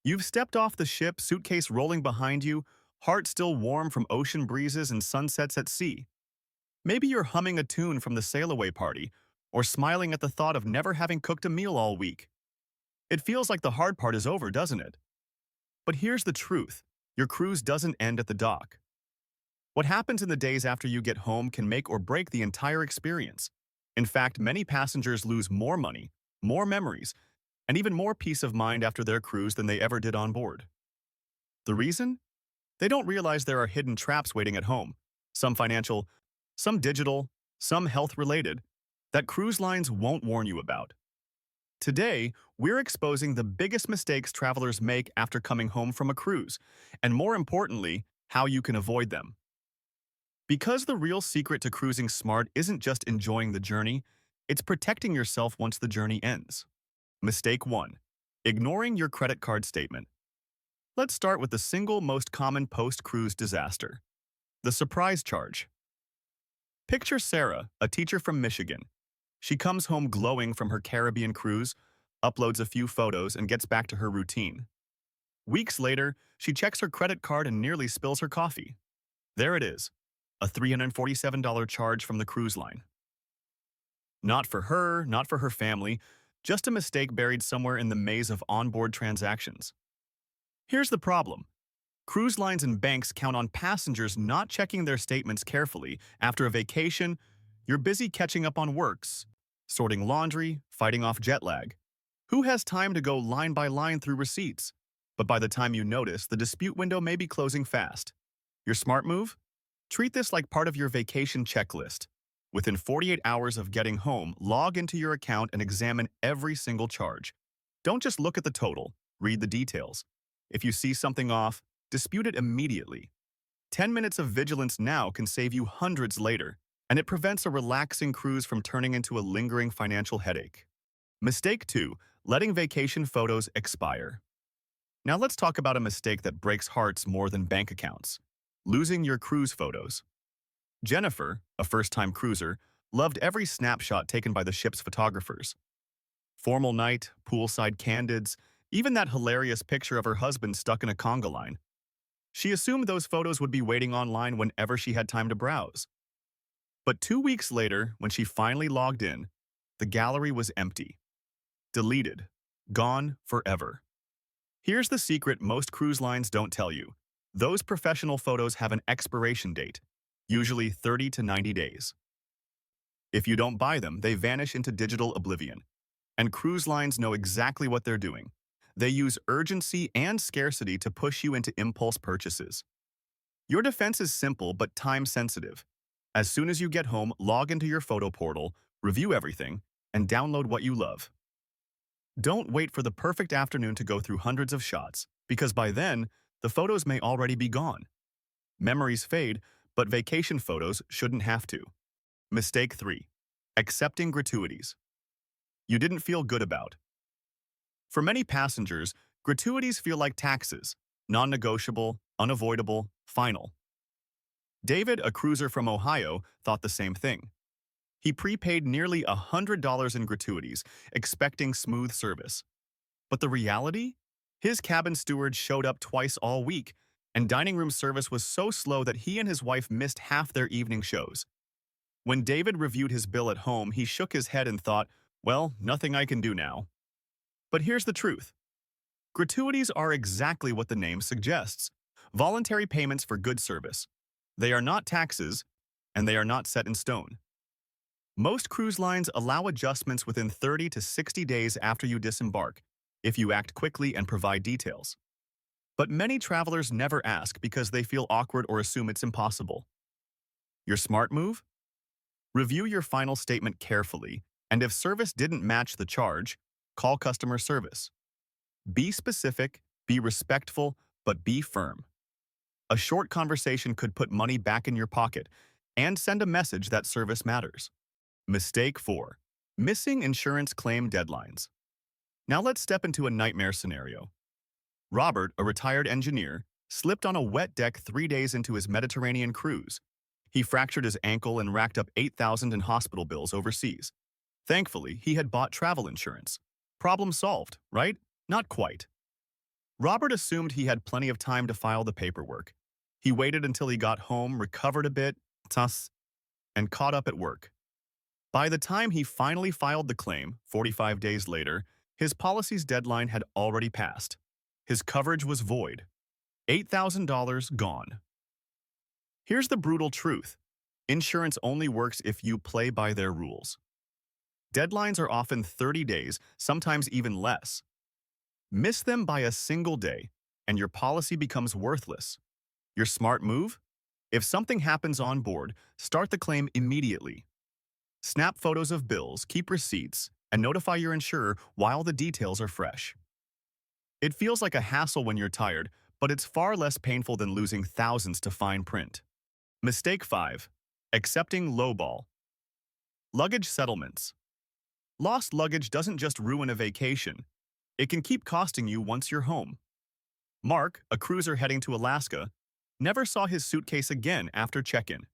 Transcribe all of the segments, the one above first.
You've stepped off the ship, suitcase rolling behind you, heart still warm from ocean breezes and sunsets at sea. Maybe you're humming a tune from the sail-away party, or smiling at the thought of never having cooked a meal all week. It feels like the hard part is over, doesn't it? But here's the truth. Your cruise doesn't end at the dock. What happens in the days after you get home can make or break the entire experience. In fact, many passengers lose more money, more memories, and even more peace of mind after their cruise than they ever did on board. The reason? They don't realize there are hidden traps waiting at home, some financial, some digital, some health-related, that cruise lines won't warn you about. Today, we're exposing the biggest mistakes travelers make after coming home from a cruise, and more importantly, how you can avoid them. Because the real secret to cruising smart isn't just enjoying the journey, it's protecting yourself once the journey ends. Mistake 1. Ignoring your credit card statement. Let's start with the single most common post-cruise disaster: the surprise charge. Picture Sarah, a teacher from Michigan. She comes home glowing from her Caribbean cruise, uploads a few photos, and gets back to her routine. Weeks later, she checks her credit card and nearly spills her coffee. There it is, a $347 charge from the cruise line. Not for her, not for her family, just a mistake buried somewhere in the maze of onboard transactions. Here's the problem. Cruise lines and banks count on passengers not checking their statements carefully. After a vacation, you're busy catching up on works, sorting laundry, fighting off jet lag. Who has time to go line by line through receipts? But by the time you notice, the dispute window may be closing fast. Your smart move? Treat this like part of your vacation checklist. Within 48 hours of getting home, log into your account and examine every single charge. Don't just look at the total, read the details. If you see something off, dispute it immediately. 10 minutes of vigilance now can save you hundreds later, and it prevents a relaxing cruise from turning into a lingering financial headache. Mistake 2. Letting vacation photos expire. Now let's talk about a mistake that breaks hearts more than bank accounts: losing your cruise photos. Jennifer, a first-time cruiser, loved every snapshot taken by the ship's photographers. Formal night, poolside candids, even that hilarious picture of her husband stuck in a conga line. She assumed those photos would be waiting online whenever she had time to browse. But 2 weeks later, when she finally logged in, the gallery was empty. Deleted. Gone forever. Here's the secret most cruise lines don't tell you. Those professional photos have an expiration date, usually 30 to 90 days. If you don't buy them, they vanish into digital oblivion. And cruise lines know exactly what they're doing. They use urgency and scarcity to push you into impulse purchases. Your defense is simple but time-sensitive. As soon as you get home, log into your photo portal, review everything, and download what you love. Don't wait for the perfect afternoon to go through hundreds of shots, because by then, the photos may already be gone. Memories fade, but vacation photos shouldn't have to. Mistake 3. Accepting gratuities you didn't feel good about. For many passengers, gratuities feel like taxes: non-negotiable, unavoidable, final. David, a cruiser from Ohio, thought the same thing. He prepaid nearly $100 in gratuities, expecting smooth service. But the reality? His cabin steward showed up twice all week, and dining room service was so slow that he and his wife missed half their evening shows. When David reviewed his bill at home, he shook his head and thought, well, nothing I can do now. But here's the truth. Gratuities are exactly what the name suggests: voluntary payments for good service. They are not taxes, and they are not set in stone. Most cruise lines allow adjustments within 30 to 60 days after you disembark, if you act quickly and provide details. But many travelers never ask because they feel awkward or assume it's impossible. Your smart move? Review your final statement carefully, and if service didn't match the charge, call customer service. Be specific, be respectful, but be firm. A short conversation could put money back in your pocket and send a message that service matters. Mistake 4. Missing insurance claim deadlines. Now let's step into a nightmare scenario. Robert, a retired engineer, slipped on a wet deck 3 days into his Mediterranean cruise. He fractured his ankle and racked up $8,000 in hospital bills overseas. Thankfully, he had bought travel insurance. Problem solved, right? Not quite. Robert assumed he had plenty of time to file the paperwork. He waited until he got home, recovered a bit, and caught up at work. By the time he finally filed the claim, 45 days later, his policy's deadline had already passed. His coverage was void. $8,000 gone. Here's the brutal truth. Insurance only works if you play by their rules. Deadlines are often 30 days, sometimes even less. Miss them by a single day, and your policy becomes worthless. Your smart move? If something happens on board, start the claim immediately. Snap photos of bills, keep receipts, and notify your insurer while the details are fresh. It feels like a hassle when you're tired, but it's far less painful than losing thousands to fine print. Mistake 5. Accepting lowball. Luggage settlements. Lost luggage doesn't just ruin a vacation. It can keep costing you once you're home. Mark, a cruiser heading to Alaska, never saw his suitcase again after check-in.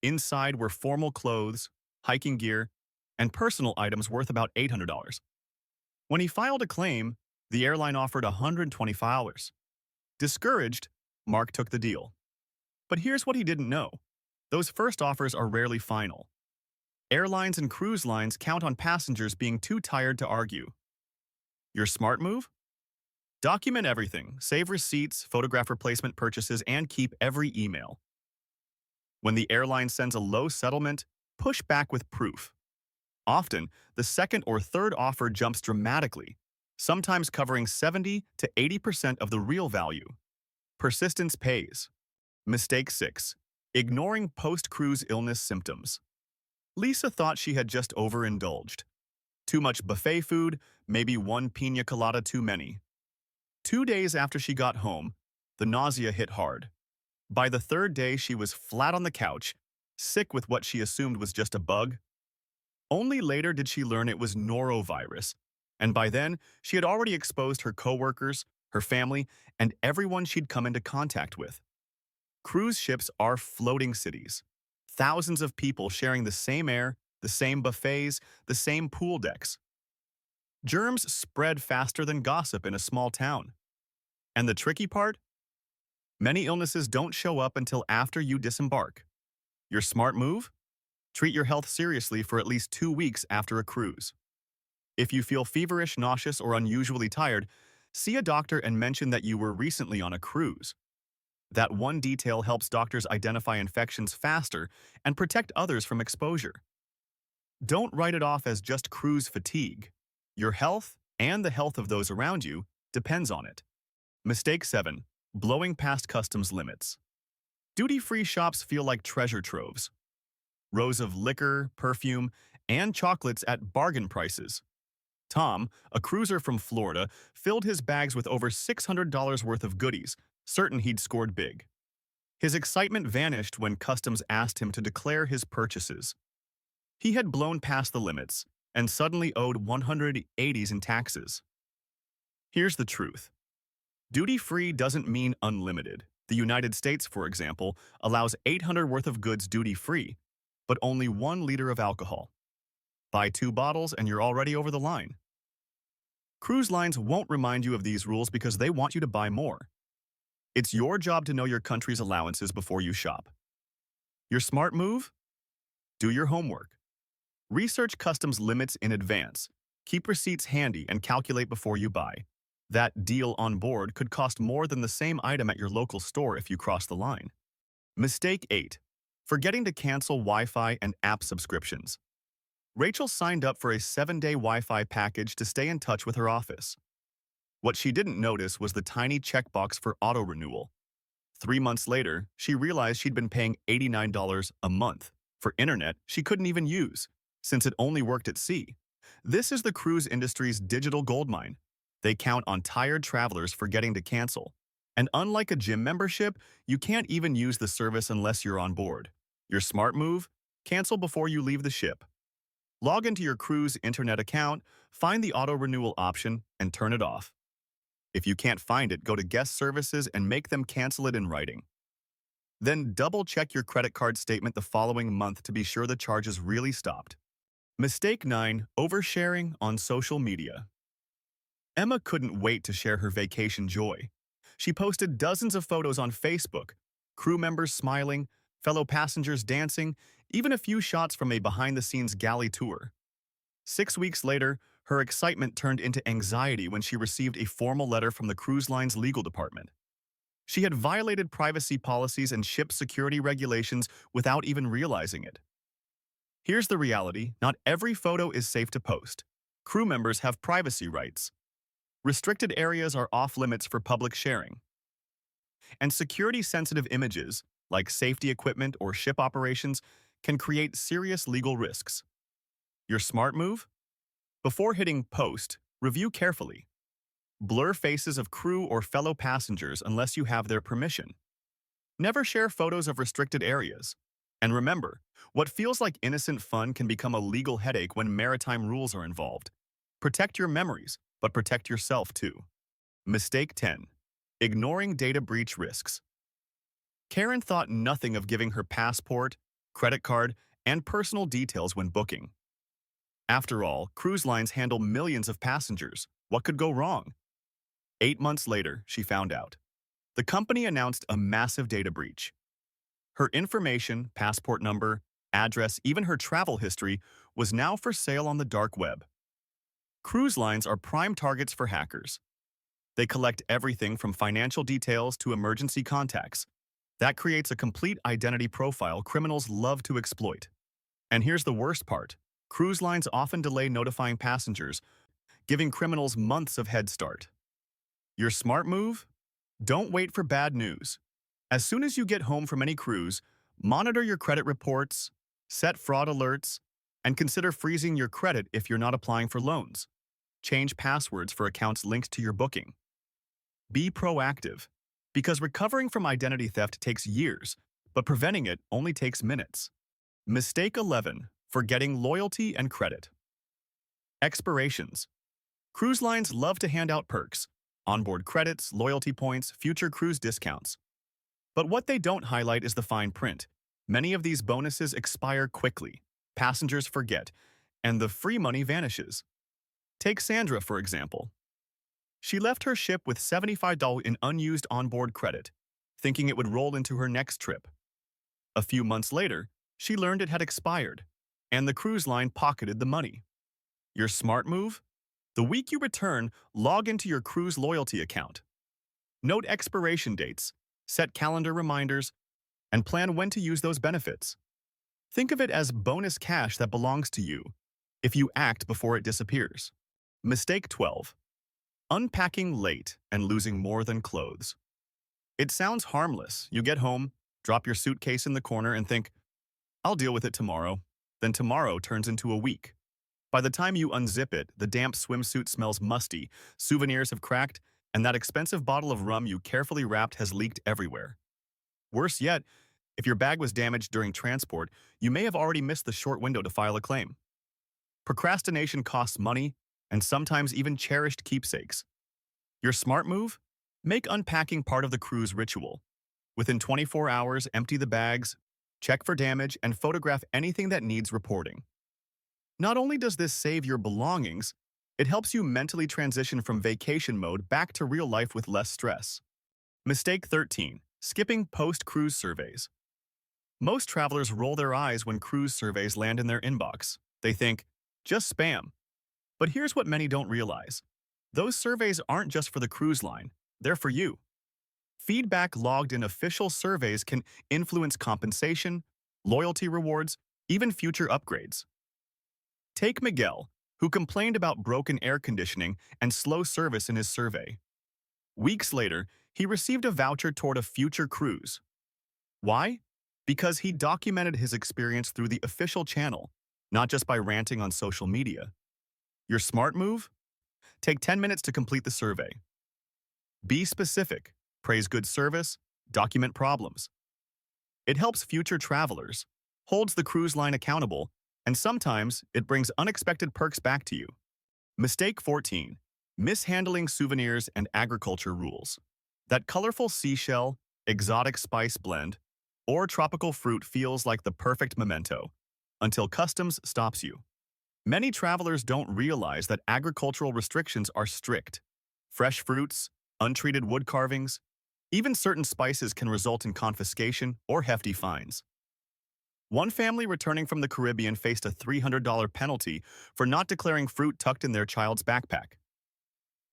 Inside were formal clothes, hiking gear, and personal items worth about $800. When he filed a claim, the airline offered $125. Discouraged, Mark took the deal. But here's what he didn't know. Those first offers are rarely final. Airlines and cruise lines count on passengers being too tired to argue. Your smart move? Document everything, save receipts, photograph replacement purchases, and keep every email. When the airline sends a low settlement, push back with proof. Often, the second or third offer jumps dramatically, sometimes covering 70 to 80% of the real value. Persistence pays. Mistake 6. Ignoring post-cruise illness symptoms. Lisa thought she had just overindulged. Too much buffet food, maybe one pina colada too many. 2 days after she got home, the nausea hit hard. By the third day, she was flat on the couch, sick with what she assumed was just a bug. Only later did she learn it was norovirus, and by then, she had already exposed her coworkers, her family, and everyone she'd come into contact with. Cruise ships are floating cities. Thousands of people sharing the same air, the same buffets, the same pool decks. Germs spread faster than gossip in a small town. And the tricky part? Many illnesses don't show up until after you disembark. Your smart move? Treat your health seriously for at least 2 weeks after a cruise. If you feel feverish, nauseous, or unusually tired, see a doctor and mention that you were recently on a cruise. That one detail helps doctors identify infections faster and protect others from exposure. Don't write it off as just cruise fatigue. Your health and the health of those around you depends on it. Mistake 7. Blowing past customs limits. Duty-free shops feel like treasure troves. Rows of liquor, perfume, and chocolates at bargain prices. Tom, a cruiser from Florida, filled his bags with over $600 worth of goodies, certain he'd scored big. His excitement vanished when customs asked him to declare his purchases. He had blown past the limits and suddenly owed $180s in taxes. Here's the truth. Duty-free doesn't mean unlimited. The United States, for example, allows $800 worth of goods duty-free, but only 1 liter of alcohol. Buy 2 bottles and you're already over the line. Cruise lines won't remind you of these rules because they want you to buy more. It's your job to know your country's allowances before you shop. Your smart move? Do your homework. Research customs limits in advance. Keep receipts handy and calculate before you buy. That deal on board could cost more than the same item at your local store if you cross the line. Mistake 8. Forgetting to cancel Wi-Fi and app subscriptions. Rachel signed up for a 7-day Wi-Fi package to stay in touch with her office. What she didn't notice was the tiny checkbox for auto-renewal. 3 months later, she realized she'd been paying $89 a month for internet she couldn't even use, since it only worked at sea. This is the cruise industry's digital goldmine. They count on tired travelers forgetting to cancel. And unlike a gym membership, you can't even use the service unless you're on board. Your smart move? Cancel before you leave the ship. Log into your cruise internet account, find the auto-renewal option, and turn it off. If you can't find it, go to guest services and make them cancel it in writing. Then double-check your credit card statement the following month to be sure the charges really stopped. Mistake 9. Oversharing on social media. Emma couldn't wait to share her vacation joy. She posted dozens of photos on Facebook, crew members smiling, fellow passengers dancing, even a few shots from a behind-the-scenes galley tour. 6 weeks later, her excitement turned into anxiety when she received a formal letter from the cruise line's legal department. She had violated privacy policies and ship security regulations without even realizing it. Here's the reality: not every photo is safe to post. Crew members have privacy rights. Restricted areas are off-limits for public sharing. And security-sensitive images, like safety equipment or ship operations, can create serious legal risks. Your smart move? Before hitting post, review carefully. Blur faces of crew or fellow passengers unless you have their permission. Never share photos of restricted areas. And remember, what feels like innocent fun can become a legal headache when maritime rules are involved. Protect your memories, but protect yourself too. Mistake 10. Ignoring data breach risks. Karen thought nothing of giving her passport, credit card, and personal details when booking. After all, cruise lines handle millions of passengers. What could go wrong? 8 months later, she found out. The company announced a massive data breach. Her information, passport number, address, even her travel history was now for sale on the dark web. Cruise lines are prime targets for hackers. They collect everything from financial details to emergency contacts. That creates a complete identity profile criminals love to exploit. And here's the worst part. Cruise lines often delay notifying passengers, giving criminals months of head start. Your smart move? Don't wait for bad news. As soon as you get home from any cruise, monitor your credit reports, set fraud alerts, and consider freezing your credit if you're not applying for loans. Change passwords for accounts linked to your booking. Be proactive, because recovering from identity theft takes years, but preventing it only takes minutes. Mistake 11. Forgetting loyalty and credit. Expirations. Cruise lines love to hand out perks: onboard credits, loyalty points, future cruise discounts. But what they don't highlight is the fine print. Many of these bonuses expire quickly, passengers forget, and the free money vanishes. Take Sandra, for example. She left her ship with $75 in unused onboard credit, thinking it would roll into her next trip. A few months later, she learned it had expired, and the cruise line pocketed the money. Your smart move? The week you return, log into your cruise loyalty account. Note expiration dates, set calendar reminders, and plan when to use those benefits. Think of it as bonus cash that belongs to you if you act before it disappears. Mistake 12. Unpacking late and losing more than clothes. It sounds harmless. You get home, drop your suitcase in the corner, and think, I'll deal with it tomorrow. Then tomorrow turns into a week. By the time you unzip it, the damp swimsuit smells musty, souvenirs have cracked, and that expensive bottle of rum you carefully wrapped has leaked everywhere. Worse yet, if your bag was damaged during transport, you may have already missed the short window to file a claim. Procrastination costs money, and sometimes even cherished keepsakes. Your smart move? Make unpacking part of the cruise ritual. Within 24 hours, empty the bags, check for damage, and photograph anything that needs reporting. Not only does this save your belongings, it helps you mentally transition from vacation mode back to real life with less stress. Mistake 13. Skipping post-cruise surveys. Most travelers roll their eyes when cruise surveys land in their inbox. They think, just spam. But here's what many don't realize. Those surveys aren't just for the cruise line, they're for you. Feedback logged in official surveys can influence compensation, loyalty rewards, even future upgrades. Take Miguel, who complained about broken air conditioning and slow service in his survey. Weeks later, he received a voucher toward a future cruise. Why? Because he documented his experience through the official channel, not just by ranting on social media. Your smart move? Take 10 minutes to complete the survey. Be specific, praise good service, document problems. It helps future travelers, holds the cruise line accountable, and sometimes it brings unexpected perks back to you. Mistake 14. Mishandling souvenirs and agriculture rules. That colorful seashell, exotic spice blend, or tropical fruit feels like the perfect memento, until customs stops you. Many travelers don't realize that agricultural restrictions are strict. Fresh fruits, untreated wood carvings, even certain spices can result in confiscation or hefty fines. One family returning from the Caribbean faced a $300 penalty for not declaring fruit tucked in their child's backpack.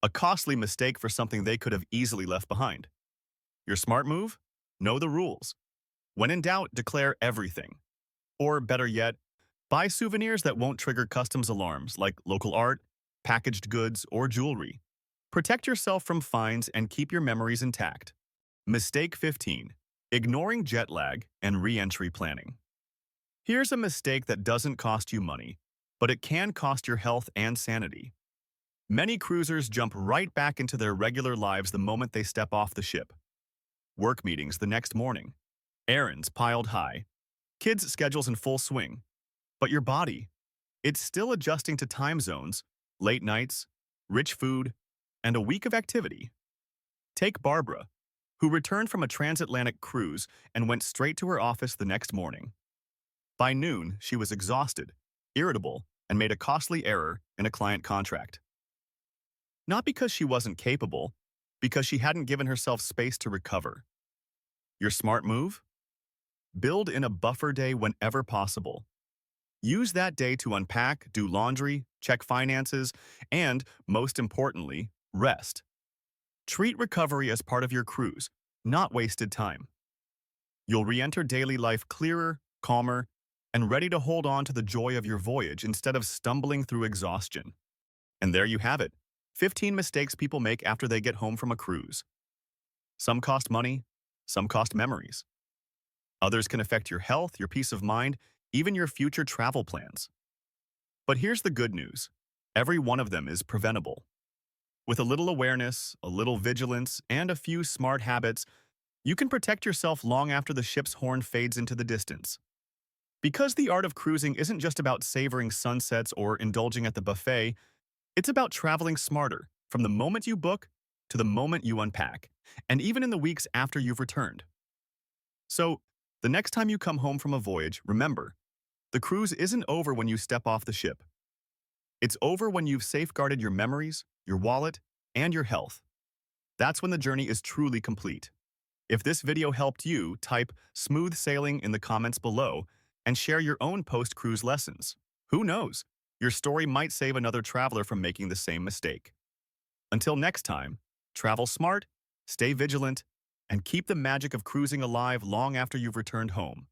A costly mistake for something they could have easily left behind. Your smart move? Know the rules. When in doubt, declare everything. Or better yet, buy souvenirs that won't trigger customs alarms like local art, packaged goods, or jewelry. Protect yourself from fines and keep your memories intact. Mistake 15. Ignoring jet lag and re-entry planning. Here's a mistake that doesn't cost you money, but it can cost your health and sanity. Many cruisers jump right back into their regular lives the moment they step off the ship. Work meetings the next morning, errands piled high, kids' schedules in full swing. But your body, it's still adjusting to time zones, late nights, rich food, and a week of activity. Take Barbara, who returned from a transatlantic cruise and went straight to her office the next morning. By noon, she was exhausted, irritable, and made a costly error in a client contract. Not because she wasn't capable, because she hadn't given herself space to recover. Your smart move? Build in a buffer day whenever possible. Use that day to unpack, do laundry, check finances, and, most importantly, rest. Treat recovery as part of your cruise, not wasted time. You'll re-enter daily life clearer, calmer, and ready to hold on to the joy of your voyage instead of stumbling through exhaustion. And there you have it, 15 mistakes people make after they get home from a cruise. Some cost money, some cost memories. Others can affect your health, your peace of mind, even your future travel plans. But here's the good news. Every one of them is preventable. With a little awareness, a little vigilance, and a few smart habits, you can protect yourself long after the ship's horn fades into the distance. Because the art of cruising isn't just about savoring sunsets or indulging at the buffet, it's about traveling smarter, from the moment you book to the moment you unpack, and even in the weeks after you've returned. So, the next time you come home from a voyage, remember, the cruise isn't over when you step off the ship. It's over when you've safeguarded your memories, your wallet, and your health. That's when the journey is truly complete. If this video helped you, type "smooth sailing" in the comments below and share your own post-cruise lessons. Who knows? Your story might save another traveler from making the same mistake. Until next time, travel smart, stay vigilant, and keep the magic of cruising alive long after you've returned home.